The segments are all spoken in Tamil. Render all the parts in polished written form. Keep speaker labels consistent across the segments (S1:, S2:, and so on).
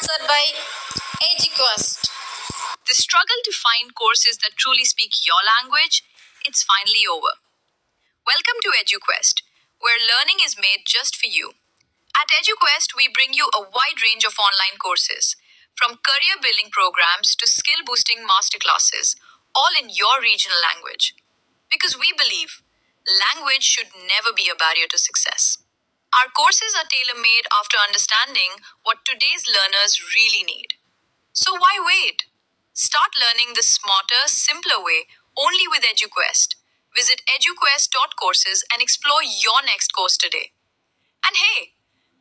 S1: sponsored by EduQuest.
S2: The struggle to find courses that truly speak your language, it's finally over. Welcome to EduQuest, where learning is made just for you. At EduQuest, we bring you a wide range of online courses, from career building programs to skill boosting masterclasses, all in your regional language. Because we believe language should never be a barrier to success. Our courses are tailor made after understanding what today's learners really need. So why wait? Start learning the smarter, simpler way only with EduQuest. Visit eduquest.courses and explore your next course today. And hey,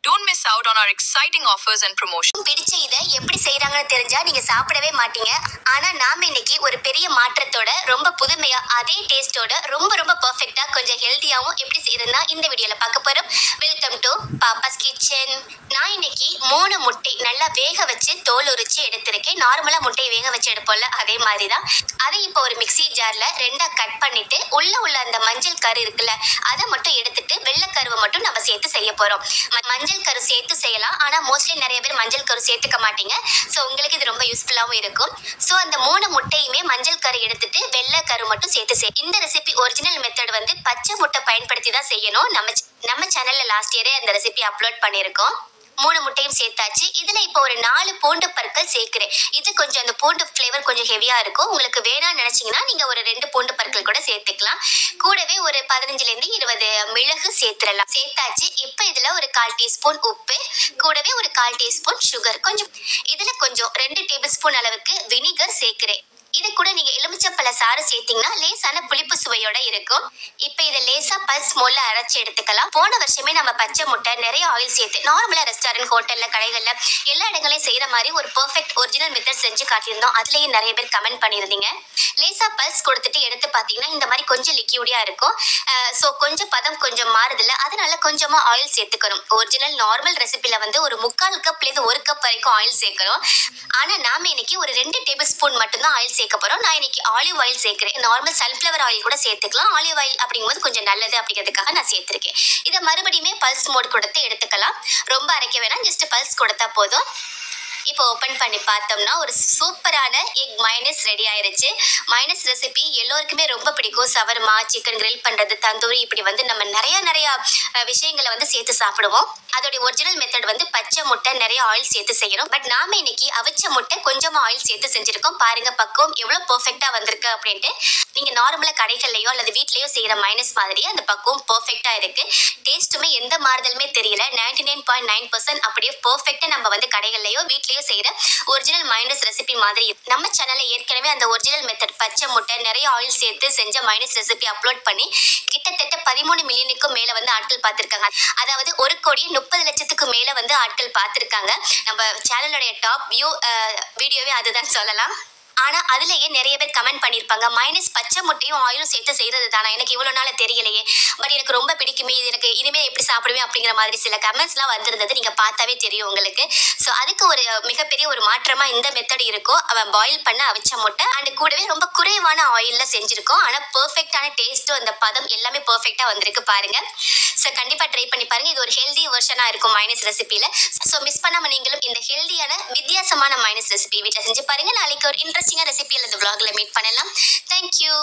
S2: don't miss out on our exciting offers and promotions.
S3: பிடிச்ச இதை எப்படி செய்யறாங்கன்னு தெரிஞ்சா நீங்க சாப்பிடவே மாட்டீங்க. ஆனா நாம இன்னைக்கு ஒரு பெரிய மாற்றத்தோட ரொம்ப புதுமையா அதே டேஸ்டோட ரொம்ப பெர்ஃபெக்ட்டா கொஞ்சம் ஹெல்தியாவும் எப்படி செய்யறதுன்னா இந்த வீடியோல பார்க்க போறோம். Welcome to Pappa's kitchen. நான் இன்னைக்கு 3 முட்டை நல்லா வேக வச்சு தோல் உரிச்சு எடுத்திருக்கேன். நார்மலா முட்டை வேக வச்சு எடுப்போம்ல அதே மாதிரி தான். அதை இப்போ ஒரு மிக்ஸி ஜார்ல ரெண்டா கட் பண்ணிட்டு உள்ள அந்த மஞ்சள் கரு இருக்குல்ல அதை மட்டும் எடுத்துட்டு வெள்ளை கருவை மட்டும் நம்ம சேர்த்து செய்ய போறோம். மஞ்சள் கரு சேர்த்து செய்யலாம். ஆனா மோஸ்ட்லி நிறைய பேர் மஞ்சள் கரு சேர்த்துக்க மாட்டீங்க. ஸோ உங்களுக்கு இது ரொம்ப யூஸ்ஃபுல்லாகவும் இருக்கும். ஸோ அந்த 3 முட்டையுமே மஞ்சள் கரு எடுத்துட்டு வெள்ளை கரு மட்டும் சேர்த்து இந்த ரெசிபி ஒரிஜினல் மெத்தட் வந்து பச்சை முட்டை பயன்படுத்தி தான் செய்யணும். நம்ம சேனல்ல லாஸ்ட் இயரே அந்த ரெசிபி அப்லோட் பண்ணியிருக்கோம். 3 முட்டையும் சேர்த்தாச்சு. இதுல இப்போ ஒரு 4 பூண்டு பற்கள் சேர்க்கிறேன். இது கொஞ்சம் அந்த பூண்டு ஃப்ளேவர் கொஞ்சம் ஹெவியா இருக்கும். உங்களுக்கு வேணாம்னு நினைச்சீங்கன்னா நீங்க ஒரு 2 பூண்டு பற்கள் கூட சேர்த்துக்கலாம். கூடவே ஒரு 15 to 20 மிளகு சேர்த்துடலாம். சேர்த்தாச்சு. இப்போ இதுல ஒரு 1/4 டீஸ்பூன் உப்பு, கூடவே ஒரு 1/4 டீஸ்பூன் சுகர், இதுல கொஞ்சம் 2 டேபிள் ஸ்பூன் அளவுக்கு வினிகர் சேர்க்கிறேன். இது கூட நீங்க எலுமிச்சப்பழ சாறு சேர்த்தீங்கன்னா லேசான புளிப்பு சுவையோட இருக்கும். இப்போ இதை லேசா பல்ஸ் மோல்ல அரைச்சு எடுத்துக்கலாம். போன வருஷமே நம்ம பச்சை முட்டை நிறைய ஆயில் சேர்த்து நார்மலா ரெஸ்டாரண்ட், ஹோட்டல்ல, கடைகள்ல எல்லா இடங்களையும் செய்யற மாதிரி ஒரு பெர்ஃபெக்ட் ஒரிஜினல் மெத்தட் செஞ்சு காட்டியிருந்தோம். அதுலயும் நிறைய பேர் கமெண்ட் பண்ணியிருந்தீங்க. லேசா பல்ஸ் கொடுத்துட்டு எடுத்து பாத்தீங்கன்னா இந்த மாதிரி கொஞ்சம் லிக்யூடியா இருக்கும். ஸோ கொஞ்சம் பதம் கொஞ்சம் மாறுதில்ல, அதனால கொஞ்சமா ஆயில் சேர்த்துக்கணும். ஒரிஜினல் நார்மல் ரெசிபில வந்து ஒரு 3/4 கப்லேருந்து 1 கப் வரைக்கும் ஆயில் சேர்க்கணும். ஆனா நாம இன்னைக்கு ஒரு 2 டேபிள் ஸ்பூன் மட்டும்தான் ஆயில் சேர்க்க போறோம். நான் இன்னைக்கு ஆலிவ் ஆயில் சேர்க்கிறேன். நார்மல் சன்ஃபிளவர் ஆயில் கூட சேர்த்துக்கலாம். ஆலிவ் ஆயில் அப்படிங்கும்போது கொஞ்சம் நல்லது அப்படிங்கிறதுக்காக நான் சேர்த்திருக்கேன். இதை மறுபடியுமே பல்ஸ் மோட் கொடுத்து எடுத்துக்கலாம். ரொம்ப அரைக்க வேணாம், ஜஸ்ட் பல்ஸ் கொடுத்தா போதும். இப்போ ஓப்பன் பண்ணி பார்த்தோம்னா ஒரு சூப்பரான எக் மைனஸ் ரெடி ஆயிருச்சு. மைனஸ் ரெசிபி எல்லோருக்குமே ரொம்ப பிடிக்கும். சவர்மா, சிக்கன் கிரில் பண்றது, தந்தூரி, இப்படி வந்து நம்ம நிறைய விஷயங்களை வந்து சேர்த்து சாப்பிடுவோம். அதோட ஒரிஜினல் மெத்தட் வந்து பச்சை முட்டை நிறைய ஆயில் சேர்த்து செய்யணும். பட் நாம இன்னைக்கு அவிச்ச முட்டை கொஞ்சமா ஆயில் சேர்த்து செஞ்சிருக்கோம். பாருங்க பக்குவம் எவ்வளவு பெர்ஃபெக்ட்டா வந்திருக்கு அப்படின்ட்டு. நீங்க நார்மலா கடைகள்லயோ அல்லது வீட்லயோ செய்யற மைனஸ் மாதிரி அந்த பக்குவம் பெர்ஃபெக்ட்டா இருக்கு. டேஸ்ட்டுமே எந்த மாறுதலுமே தெரியல. 99.9% அப்படியே பெர்ஃபெக்ட்டா நம்ம வந்து கடைகள்லயோ வீட்லயோ செய்யற ஒரிஜினல் மைனஸ் ரெசிபி மாதிரி. நம்ம சேனல்ல ஏற்கனவே அந்த ஒரிஜினல் மெத்தட் பச்சை முட்டை நிறைய ஆயில் சேர்த்து செஞ்ச மைனஸ் ரெசிபி அப்லோட் பண்ணி கிட்டத்தட்ட 13 மில்லியனுக்கும் மேல வந்து ஆட்கள் பார்த்திருக்காங்க. அதாவது 1,30,00,000 மேல வந்து ஆட்கள் பார்த்திருக்காங்க. நம்ம சேனலுடைய டாப் வியூ வீடியோவே அதுதான் சொல்லலாம். ஆனா அதுலயே நிறைய பேர் கமெண்ட் பண்ணிருப்பாங்க, மைனஸ் பச்சை முட்டையும் ஆயிலும் சேர்த்து செய்யறது தானா, எனக்கு இவ்வளவு நாள் தெரியலையே, பட் எனக்கு ரொம்ப பிடிக்குமே, இது எனக்கு இனிமே எப்படி சாப்பிடுவேன் அப்படிங்கிற மாதிரி சில கமெண்ட்ஸ் எல்லாம் வந்திருந்தது. நீங்க பார்த்தாவே தெரியும் உங்களுக்கு. ஸோ அதுக்கு ஒரு மிகப்பெரிய ஒரு மாற்றமா இந்த மெத்தட் இருக்கும். அவன் பாயில் பண்ண அவிச்ச முட்டை அண்ட் கூடவே ரொம்ப குறைவான ஆயில்ல செஞ்சிருக்கோம். ஆனா பெர்ஃபெக்டான டேஸ்ட்டும் அந்த பதம் எல்லாமே பெர்ஃபெக்டா வந்திருக்கு பாருங்க. ஸோ கண்டிப்பா ட்ரை பண்ணி பாருங்க. இது ஒரு ஹெல்தி வெர்ஷனா இருக்கும் மைனஸ் ரெசிபியில. ஸோ மிஸ் பண்ணாம நீங்களும் இந்த ஹெல்தியான வித்தியாசமான மைனஸ் ரெசிபி வீட்டில் செஞ்சு பாருங்க. நாளைக்கு ஒரு இன்ட்ரெஸ்டிங்கான ரெசிபி அல்லது vlogல மீட் பண்ணலாம். தேங்க்யூ.